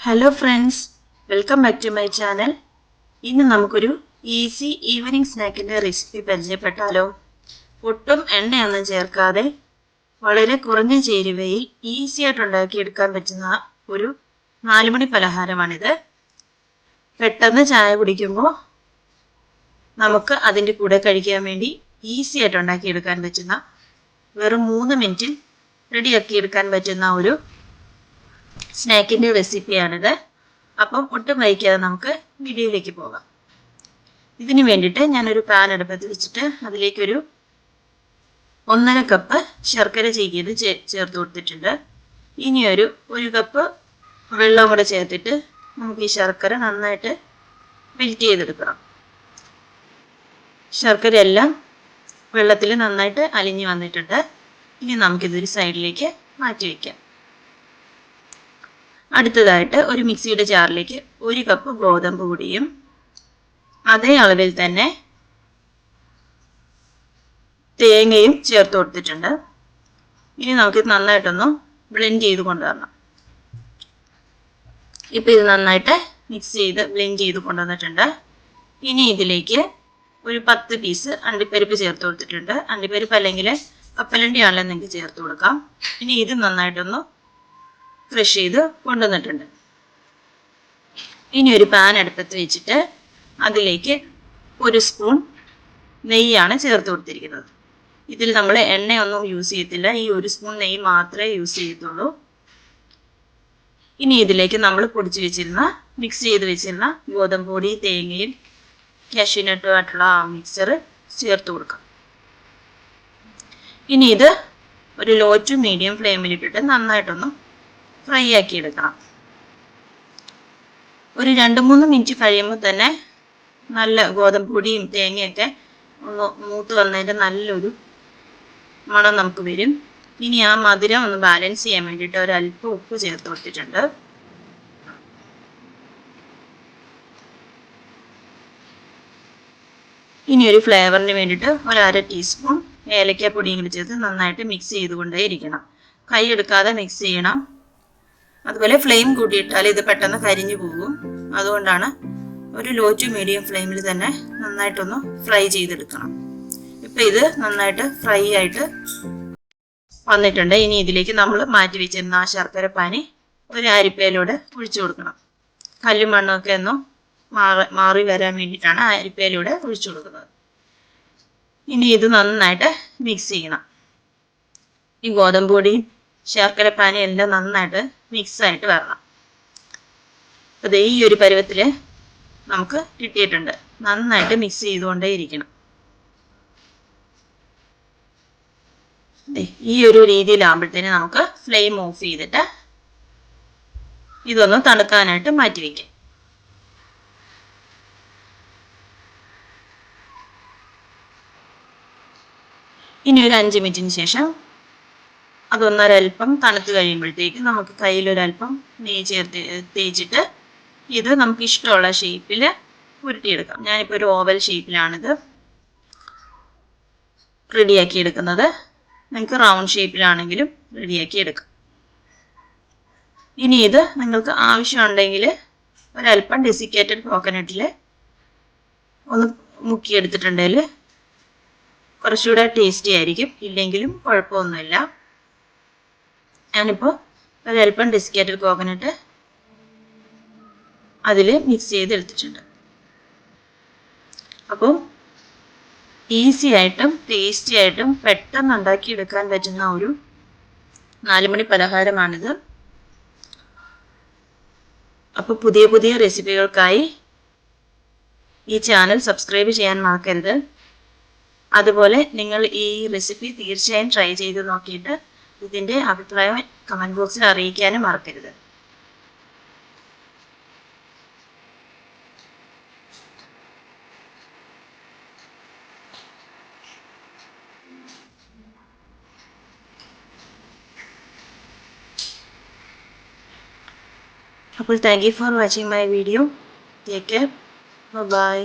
Hello friends, welcome back to my channel. ഇന്ന് നമുക്കൊരു easy evening സ്നാക്കിൻ്റെ റെസിപ്പി പരിചയപ്പെട്ടാലോ? ഒട്ടും എണ്ണയൊന്നും ചേർക്കാതെ വളരെ കുറഞ്ഞ ചേരുവയിൽ ഈസി ആയിട്ട് ഉണ്ടാക്കിയെടുക്കാൻ പറ്റുന്ന ഒരു 4 മണി പലഹാരമാണിത്. പെട്ടെന്ന് ചായ കുടിക്കുമ്പോൾ നമുക്ക് അതിൻ്റെ കൂടെ കഴിക്കാൻ വേണ്ടി ഈസി ആയിട്ട് ഉണ്ടാക്കിയെടുക്കാൻ പറ്റുന്ന, വെറും 3 മിനിറ്റിൽ റെഡിയാക്കിയെടുക്കാൻ പറ്റുന്ന ഒരു സ്നാക്കിൻ്റെ റെസിപ്പിയാണിത്. അപ്പം ഒട്ടും വൈകാതെ നമുക്ക് വീഡിയോയിലേക്ക് പോകാം. ഇതിന് വേണ്ടിയിട്ട് ഞാനൊരു പാൻ അടുപ്പത്ത് വെച്ചിട്ട് അതിലേക്കൊരു 1.5 കപ്പ് ശർക്കര ചീകിയത് ചേർത്ത് കൊടുത്തിട്ടുണ്ട്. ഇനി ഒരു കപ്പ് വെള്ളം കൂടെ ചേർത്തിട്ട് നമുക്ക് ഈ ശർക്കര നന്നായിട്ട് മെൽറ്റ് ചെയ്തെടുക്കണം. ശർക്കര എല്ലാം വെള്ളത്തിൽ നന്നായിട്ട് അലിഞ്ഞു വന്നിട്ടുണ്ട്. ഇനി നമുക്കിതൊരു സൈഡിലേക്ക് മാറ്റി വയ്ക്കാം. അടുത്തതായിട്ട് ഒരു മിക്സിയുടെ ജാറിലേക്ക് 1 കപ്പ് ഗോതമ്പ് പൊടിയും അതേ അളവിൽ തന്നെ തേങ്ങയും ചേർത്ത് കൊടുത്തിട്ടുണ്ട്. ഇനി നമുക്ക് നന്നായിട്ടൊന്ന് ബ്ലെൻഡ് ചെയ്ത് കൊണ്ടുവരണം. ഇപ്പം ഇത് നന്നായിട്ട് മിക്സ് ചെയ്ത് ബ്ലെൻഡ് ചെയ്ത് കൊണ്ടുവന്നിട്ടുണ്ട്. ഇനി ഇതിലേക്ക് ഒരു 10 പീസ് അണ്ടിപ്പരിപ്പ് ചേർത്ത് കൊടുത്തിട്ടുണ്ട്. അണ്ടിപ്പരിപ്പ് അല്ലെങ്കിൽ കപ്പലണ്ടി ആണെങ്കിലും നിങ്ങൾക്ക് ചേർത്ത് കൊടുക്കാം. ഇനി ഇത് നന്നായിട്ടൊന്ന് ക്രഷ് ചെയ്ത് കൊണ്ടുവന്നിട്ടുണ്ട്. ഇനി ഒരു പാൻ അടുപ്പത്ത് വെച്ചിട്ട് അതിലേക്ക് 1 സ്പൂൺ നെയ്യാണ് ചേർത്ത് കൊടുത്തിരിക്കുന്നത്. ഇതിൽ നമ്മൾ എണ്ണയൊന്നും യൂസ് ചെയ്യത്തില്ല, ഈ 1 സ്പൂൺ നെയ്യ് മാത്രമേ യൂസ് ചെയ്യത്തുള്ളൂ. ഇനി ഇതിലേക്ക് നമ്മൾ മിക്സ് ചെയ്ത് വെച്ചിരുന്ന ഗോതമ്പ് പൊടി, തേങ്ങയും കാഷ്യൂനട്ടുമായിട്ടുള്ള മിക്സർ ചേർത്ത് കൊടുക്കാം. ഇനി ഇത് ഒരു ലോ ടു മീഡിയം ഫ്ലെയിമിലിട്ടിട്ട് നന്നായിട്ടൊന്ന് ഫ്രൈ ആക്കി എടുക്കണം. ഒരു 2-3 മിനിറ്റ് കഴിയുമ്പോൾ തന്നെ നല്ല ഗോതമ്പ് പൊടിയും തേങ്ങയൊക്കെ ഒന്ന് മൂത്ത് വന്നതിൻ്റെ നല്ലൊരു മണം നമുക്ക് വരും. ഇനി ആ മധുരം ഒന്ന് ബാലൻസ് ചെയ്യാൻ വേണ്ടിയിട്ട് ഒരല്പം ഉപ്പ് ചേർത്ത് കൊടുത്തിട്ടുണ്ട്. ഇനി ഒരു ഫ്ലേവറിന് വേണ്ടിയിട്ട് 1/2 ടീസ്പൂൺ ഏലക്കാപ്പൊടിയും കൂടി ചേർത്ത് നന്നായിട്ട് മിക്സ് ചെയ്തുകൊണ്ടേ ഇരിക്കണം. കൈ എടുക്കാതെ മിക്സ് ചെയ്യണം. അതുപോലെ ഫ്ലെയിം കൂട്ടിയിട്ടാൽ ഇത് പെട്ടെന്ന് കരിഞ്ഞു പോകും. അതുകൊണ്ടാണ് ഒരു ലോ ടു മീഡിയം ഫ്ലെയിമിൽ തന്നെ നന്നായിട്ടൊന്ന് ഫ്രൈ ചെയ്തെടുക്കണം. ഇപ്പം ഇത് നന്നായിട്ട് ഫ്രൈ ആയിട്ട് വന്നിട്ടുണ്ട്. ഇനി ഇതിലേക്ക് നമ്മൾ മാറ്റി വെച്ചിരുന്ന ആ ശർക്കര പാനി ഒരു അരിപ്പയിലൂടെ ഒഴിച്ചു കൊടുക്കണം. കല്ലും മണ്ണൊക്കെ ഒന്നും മാറി വരാൻ വേണ്ടിയിട്ടാണ് ആ അരിപ്പയിലൂടെ ഒഴിച്ചു കൊടുക്കുന്നത്. ഇനി ഇത് നന്നായിട്ട് മിക്സ് ചെയ്യണം. ഈ ഗോതമ്പ് പൊടിയും ശർക്കര പാനി എല്ലാം നന്നായിട്ട് മിക്സായിട്ട് വരണം. അത് ഈ ഒരു പരുവത്തിൽ നമുക്ക് കിട്ടിയിട്ടുണ്ട്. നന്നായിട്ട് മിക്സ് ചെയ്തുകൊണ്ടേ ഇരിക്കണം. ഈ ഒരു രീതിയിലാകുമ്പോഴത്തേന് നമുക്ക് ഫ്ലെയിം ഓഫ് ചെയ്തിട്ട് ഇതൊന്ന് തണുക്കാനായിട്ട് മാറ്റി വയ്ക്കാം. ഇനി ഒരു 5 മിനിറ്റിന് ശേഷം അതൊന്നൊരൽപ്പം തണുത്ത് കഴിയുമ്പോഴത്തേക്ക് നമുക്ക് കയ്യിലൊരൽപ്പം നെയ്യ് തേച്ചിട്ട് ഇത് നമുക്ക് ഇഷ്ടമുള്ള ഷേപ്പിൽ ഉരുട്ടിയെടുക്കാം. ഞാനിപ്പോൾ ഒരു ഓവൽ ഷേപ്പിലാണിത് റെഡിയാക്കി എടുക്കുന്നത്. നിങ്ങൾക്ക് റൗണ്ട് ഷേപ്പിലാണെങ്കിലും റെഡിയാക്കി എടുക്കാം. ഇനി ഇത് നിങ്ങൾക്ക് ആവശ്യമുണ്ടെങ്കിൽ ഒരൽപ്പം ഡെസിക്കേറ്റഡ് കോക്കനട്ടിൽ ഒന്ന് മുക്കിയെടുത്തിട്ടുണ്ടെങ്കിൽ കുറച്ചുകൂടെ ടേസ്റ്റി ആയിരിക്കും. ഇല്ലെങ്കിലും കുഴപ്പമൊന്നുമില്ല. ഞാനിപ്പോൾ ഒരൽപ്പം ഡെസിക്കേറ്റഡ് കോക്കനട്ട് അതിൽ മിക്സ് ചെയ്തെടുത്തിട്ടുണ്ട്. അപ്പം ഈസി ആയിട്ടും ടേസ്റ്റി ആയിട്ടും പെട്ടെന്ന് ഉണ്ടാക്കിയെടുക്കാൻ പറ്റുന്ന ഒരു 4 മണി പലഹാരമാണിത്. അപ്പോൾ പുതിയ റെസിപ്പികൾക്കായി ഈ ചാനൽ സബ്സ്ക്രൈബ് ചെയ്യാൻ മറക്കരുത്. അതുപോലെ നിങ്ങൾ ഈ റെസിപ്പി തീർച്ചയായും ട്രൈ ചെയ്ത് നോക്കിയിട്ട് ഇതിൻ്റെ അഭിപ്രായം കമൻറ്റ് ബോക്സിൽ അറിയിക്കാനും മറക്കരുത്. അപ്പോൾ thank you for watching my video. Take care. By.